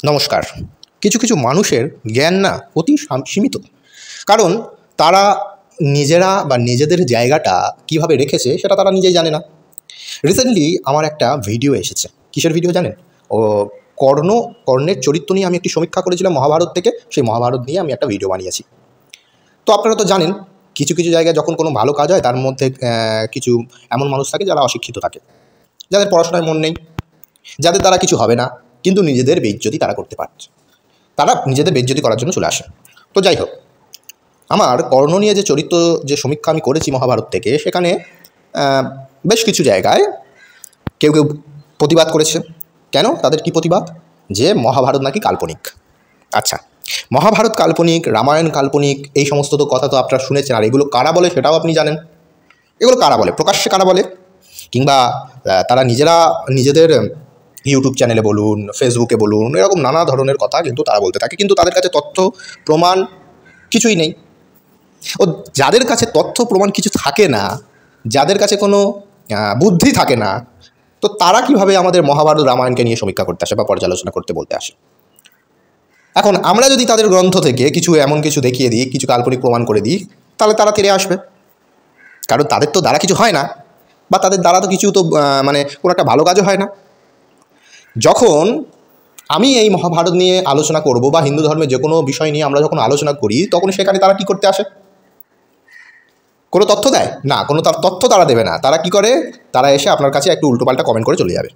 নমস্কার। কিছু কিছু মানুষের জ্ঞান না অতি সীমিত। কারণ তারা নিজেরা বা নিজেদের জায়গাটা কীভাবে রেখেছে সেটা তারা নিজেই জানে না। রিসেন্টলি আমার একটা ভিডিও এসেছে। কিসের ভিডিও জানেন? কর্ণের চরিত্র নিয়ে আমি একটি সমীক্ষা করেছিলাম মহাভারত থেকে। সেই মহাভারত নিয়ে আমি একটা ভিডিও বানিয়েছি। তো আপনারা তো জানেন কিছু কিছু জায়গায় যখন কোনো ভালো কাজ হয় তার মধ্যে কিছু এমন মানুষ থাকে যারা অশিক্ষিত থাকে, যাদের পড়াশোনায় মন নেই, যাদের দ্বারা কিছু হবে না, কিন্তু নিজেদের বেইজ্জতি তারা করতে পারছে। তারা নিজেদের বেইজ্জতি করার জন্য চলে আসে। তো যাই হোক, আমার কর্ণ নিয়ে যে চরিত্র যে সমীক্ষা আমি করেছি মহাভারত থেকে, সেখানে বেশ কিছু জায়গায় কেউ কেউ প্রতিবাদ করেছে। কেন? তাদের কি প্রতিবাদ? যে মহাভারত নাকি কাল্পনিক। আচ্ছা, মহাভারত কাল্পনিক, রামায়ণ কাল্পনিক, এই সমস্ত তো কথা তো আপনারা শুনেছেন। আর এগুলো কারা বলে সেটাও আপনি জানেন। এগুলো কারা বলে, প্রকাশ্যে কারা বলে, কিংবা তারা নিজেরা নিজেদের ইউটিউব চ্যানেলে বলুন, ফেসবুকে বলুন, এরকম নানা ধরনের কথা কিন্তু তারা বলতে থাকে, কিন্তু তাদের কাছে তথ্য প্রমাণ কিছুই নেই। ও যাদের কাছে তথ্য প্রমাণ কিছু থাকে না, যাদের কাছে কোনো বুদ্ধি থাকে না, তো তারা কিভাবে আমাদের মহাভারত রামায়ণকে নিয়ে সমীক্ষা করতে আসে বা পর্যালোচনা করতে বলতে আসে? এখন আমরা যদি তাদের গ্রন্থ থেকে কিছু এমন কিছু দেখিয়ে দিই, কিছু কাল্পনিক প্রমাণ করে দিই, তাহলে তারা তেড়ে আসবে। কারণ তাদের তো দ্বারা কিছু হয় না, বা তাদের দ্বারা তো কিছু তো কোনো একটা ভালো কাজও হয় না। যখন আমি এই মহাভারত নিয়ে আলোচনা করব বা হিন্দু ধর্মের যে কোনো বিষয় নিয়ে আমরা যখন আলোচনা করি, তখন সেখানে তারা কি করতে আসে? কোনো তথ্য দেয় না, কোনো তথ্য তারা দেবে না। তারা কি করে? তারা এসে আপনার কাছে একটু উল্টোপাল্টা কমেন্ট করে চলে যাবে।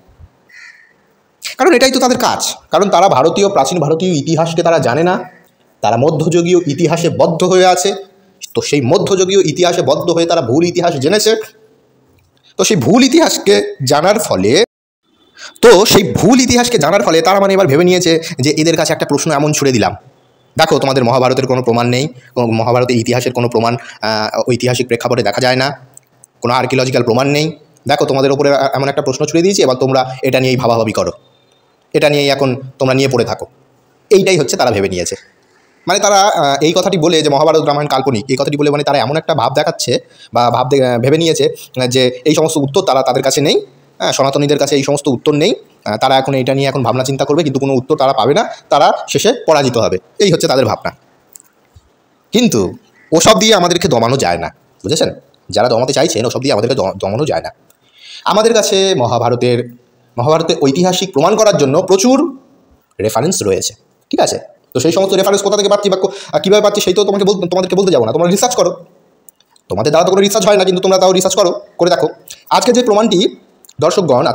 কারণ এটাই তো তাদের কাজ। কারণ তারা প্রাচীন ভারতীয় ইতিহাসকে তারা জানে না, তারা মধ্যযুগীয় ইতিহাসে বদ্ধ হয়ে আছে। তো সেই মধ্যযুগীয় ইতিহাসে বদ্ধ হয়ে তারা ভুল ইতিহাস জেনেছে। তো সেই ভুল ইতিহাসকে জানার ফলে তারা এবার ভেবে নিয়েছে যে এদের কাছে একটা প্রশ্ন এমন ছুড়ে দিলাম, দেখো তোমাদের মহাভারতের কোনো প্রমাণ নেই, মহাভারতের ইতিহাসের কোনো প্রমাণ ঐতিহাসিক প্রেক্ষাপটে দেখা যায় না, কোনো আর্কিওলজিক্যাল প্রমাণ নেই, দেখো তোমাদের ওপরে এমন একটা প্রশ্ন ছুড়ে দিয়েছি, এবার তোমরা এটা নিয়েই ভাবাভাবি করো, এটা নিয়েই এখন তোমরা নিয়ে পড়ে থাকো। এইটাই হচ্ছে তারা ভেবে নিয়েছে। তারা এই কথাটি বলে যে মহাভারত রামায়ণ কাল্পনিক, এই কথাটি বলে তারা এমন একটা ভাব দেখাচ্ছে বা ভেবে নিয়েছে যে এই সমস্ত উত্তর তাদের কাছে নেই, সনাতনীদের কাছে এই সমস্ত উত্তর নেই, তারা এখন এটা নিয়ে এখন ভাবনা চিন্তা করবে, কিন্তু কোনো উত্তর তারা পাবে না, তারা শেষে পরাজিত হবে। এই হচ্ছে তাদের ভাবনা। কিন্তু ওসব দিয়ে আমাদেরকে দমানো যায় না, বুঝেছেন? যারা দমাতে চাইছেন, ওসব দিয়ে আমাদেরকে দমানো যায় না। আমাদের কাছে মহাভারতের ঐতিহাসিক প্রমাণ করার জন্য প্রচুর রেফারেন্স রয়েছে, ঠিক আছে? তো সেই সমস্ত রেফারেন্স কোথা থেকে পাচ্ছি বা কীভাবে পাচ্ছি সেই তো তোমাদেরকে বলতে যাবো না। তোমরা রিসার্চ করো, তোমাদের দ্বারা তো কোনো রিসার্চ হয় না, কিন্তু তোমরা তাও রিসার্চ করে দেখো। আজকে যে প্রমাণটি দর্শকগণ,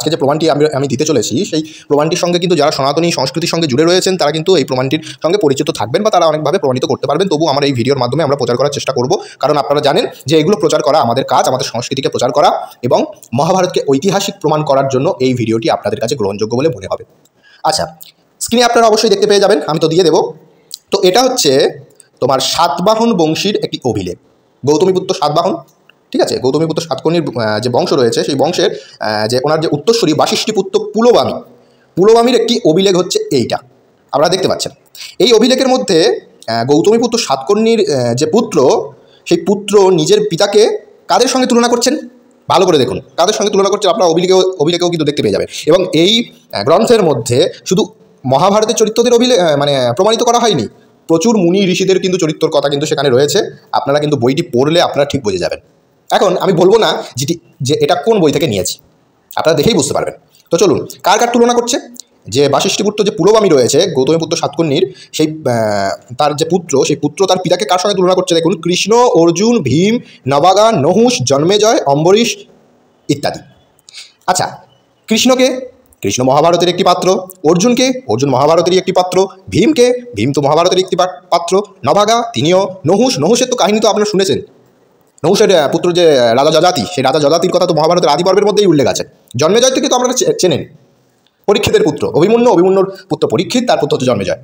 আমি দিতে চলেছি, সেই প্রমাণটির সঙ্গে কিন্তু যারা সনাতনী সংস্কৃতির সঙ্গে জুড়ে রয়েছেন তারা কিন্তু এই প্রমাণটির সঙ্গে পরিচিত থাকবেন বা তারা অনেকভাবে প্রমাণিত করতে পারবেন। তবু আমার এই ভিডিওর মাধ্যমে আমরা প্রচার করার চেষ্টা করব, কারণ আপনারা জানেন যে এগুলো প্রচার করা আমাদের কাজ, আমাদের সংস্কৃতিকে প্রচার করা এবং মহাভারতকে ঐতিহাসিক প্রমাণ করার জন্য এই ভিডিওটি আপনাদের কাছে গ্রহণযোগ্য বলে মনে হবে। আচ্ছা, স্ক্রিনে আপনারা অবশ্যই দেখতে পেয়ে যাবেন, আমি তো দিয়ে দেবো। তো এটা হচ্ছে তোমার সাতবাহন বংশীর একটি অভিলেখ। গৌতমীপুত্র সাতবাহন, ঠিক আছে? গৌতমীপুত্র সাতকর্ণীর যে বংশ রয়েছে, সেই বংশের যে ওনার যে উত্তরসূরি বাশিষ্ঠীপুত্র পুলবামীর একটি অভিলেখ হচ্ছে এইটা, আপনারা দেখতে পাচ্ছেন। এই অভিলেখের মধ্যে গৌতমীপুত্র সাতকর্ণীর যে পুত্র, সেই পুত্র নিজের পিতাকে কাদের সঙ্গে তুলনা করছেন? ভালো করে দেখুন, কাদের সঙ্গে তুলনা করছেন আপনারা অভিলেখেও কিন্তু দেখতে পেয়ে যাবেন। এবং এই গ্রন্থের মধ্যে শুধু মহাভারতের চরিত্রদের প্রমাণিত করা হয়নি, প্রচুর মুনি ঋষিদের কিন্তু চরিত্রের কথা কিন্তু সেখানে রয়েছে। আপনারা কিন্তু বইটি পড়লে আপনারা ঠিক বুঝে যাবেন। এখন আমি বলবো না যে এটা কোন বই থেকে নিয়েছি, আপনারা দেখেই বুঝতে পারবেন। তো চলুন, কার তুলনা করছে? যে বাশিষ্ঠীপুত্র যে পুলবামী রয়েছে, গৌতমীপুত্র সাতকর্ণীর সেই তার যে পুত্র, সেই পুত্র তার পিতাকে কার সঙ্গে তুলনা করছে? দেখুন, কৃষ্ণ, অর্জুন, ভীম, নবাগা, নহুষ, জন্মেজয়, অম্বরীশ ইত্যাদি। আচ্ছা, কৃষ্ণ মহাভারতের একটি পাত্র, অর্জুন মহাভারতেরই একটি পাত্র, ভীম তো মহাভারতের একটি পাত্র, নবাগা তিনিও, নহুষের তো কাহিনী তো আপনারা শুনেছেন। নহুষের পুত্র যে রাজা যযাতি, সেই রাজা যযাতির কথা তো মহাভারতের আদি পর্বের মধ্যেই উল্লেখ আছে। জন্মেজয় থেকে তো আপনারা চেনেন, পরীক্ষিতের পুত্র অভিমন্যুর পুত্র পরীক্ষিত, তার পুত্র হচ্ছে জন্মেজয়।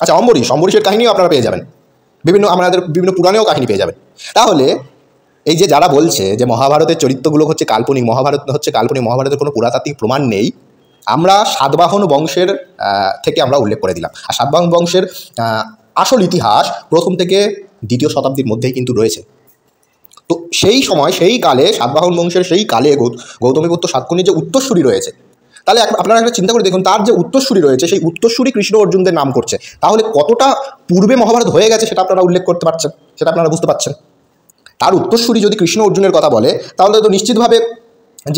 আচ্ছা, অম্বরীশের কাহিনীও আপনারা পেয়ে যাবেন, আমাদের বিভিন্ন পুরাণেও কাহিনী পেয়ে যাবেন। তাহলে এই যে যারা বলছে যে মহাভারতের চরিত্রগুলো হচ্ছে কাল্পনিক, মহাভারতের কোনো পুরাতাত্ত্বিক প্রমাণ নেই, আমরা সাতবাহন বংশের থেকে আমরা উল্লেখ করে দিলাম। আর সাতবাহন বংশের আসল ইতিহাস প্রথম থেকে দ্বিতীয় শতাব্দীর মধ্যেই কিন্তু রয়েছে। তো সেই সময়, সেই কালে, সাতবাহন বংশের সেই কালে গৌতমীপুত্র সাতকর্ণীর যে উত্তরসূরি রয়েছে, তাহলে আপনারা একটা চিন্তা করে দেখুন, তার যে উত্তরসূরি রয়েছে সেই উত্তরসূরি কৃষ্ণ অর্জুনদের নাম করছে, তাহলে কতটা পূর্বে মহাভারত হয়ে গেছে সেটা আপনারা উল্লেখ করতে পারছেন, সেটা আপনারা বুঝতে পারছেন। তার উত্তরসূরি যদি কৃষ্ণ অর্জুনের কথা বলে, তাহলে তো নিশ্চিতভাবে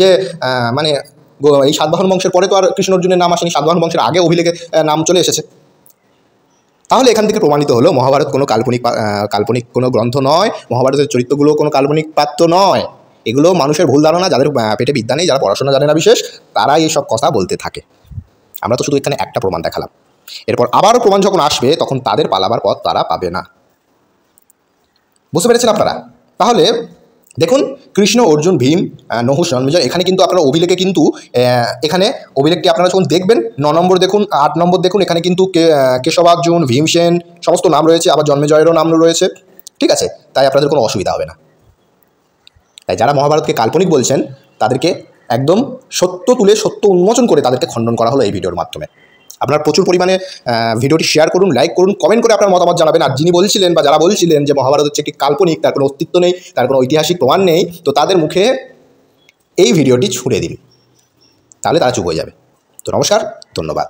যে মানে এই সাতবাহন বংশের পরে তো আর কৃষ্ণ অর্জুনের নাম আসেনি, সাতবাহন বংশের আগে অভিলেখে নাম চলে এসেছে। তাহলে এখান থেকে প্রমাণিত হলো মহাভারত কোনো কাল্পনিক কোনো গ্রন্থ নয়, মহাভারতের চরিত্রগুলো কোনো কাল্পনিক পাত্র নয়। এগুলো মানুষের ভুল ধারণা, যাদের পেটে বিদ্যা নেই, যারা পড়াশোনা জানে না বিশেষ, তারাই এইসব কথা বলতে থাকে। আমরা তো শুধু এখানে একটা প্রমাণ দেখালাম, এরপর আবারও প্রমাণ যখন আসবে তখন তাদের পালাবার পথ তারা পাবে না। বুঝতে পেরেছেন আপনারা? তাহলে দেখুন, কৃষ্ণ অর্জুন ভীম নহুষ জন্মেজয়, এখানে কিন্তু আপনারা অভিলেখে কিন্তু এখানে অভিলেখটি আপনারা যখন দেখবেন 9 নম্বর দেখুন, 8 নম্বর দেখুন, এখানে কিন্তু কেশবার্জুন, ভীমসেন সমস্ত নাম রয়েছে, আবার জন্মেজয়েরও নাম রয়েছে। ঠিক আছে, তাই আপনাদের কোনো অসুবিধা হবে না। তাই যারা মহাভারতকে কাল্পনিক বলছেন তাদেরকে একদম সত্য তুলে, সত্য উন্মোচন করে তাদেরকে খণ্ডন করা হলো এই ভিডিওর মাধ্যমে। আপনারা প্রচুর পরিমাণে ভিডিওটি শেয়ার করুন, লাইক করুন, কমেন্ট করে আপনার মতামত জানাবেন। আর যিনি বলছিলেন বা যারা বলছিলেন যে মহাভারত হচ্ছে একটি কাল্পনিক, তার কোনো অস্তিত্ব নেই, তার কোনো ঐতিহাসিক প্রমাণ নেই, তো তাদের মুখে এই ভিডিওটি ছুঁড়ে দিন, তাহলে তারা চুপ হয়ে যাবে। তো নমস্কার, ধন্যবাদ।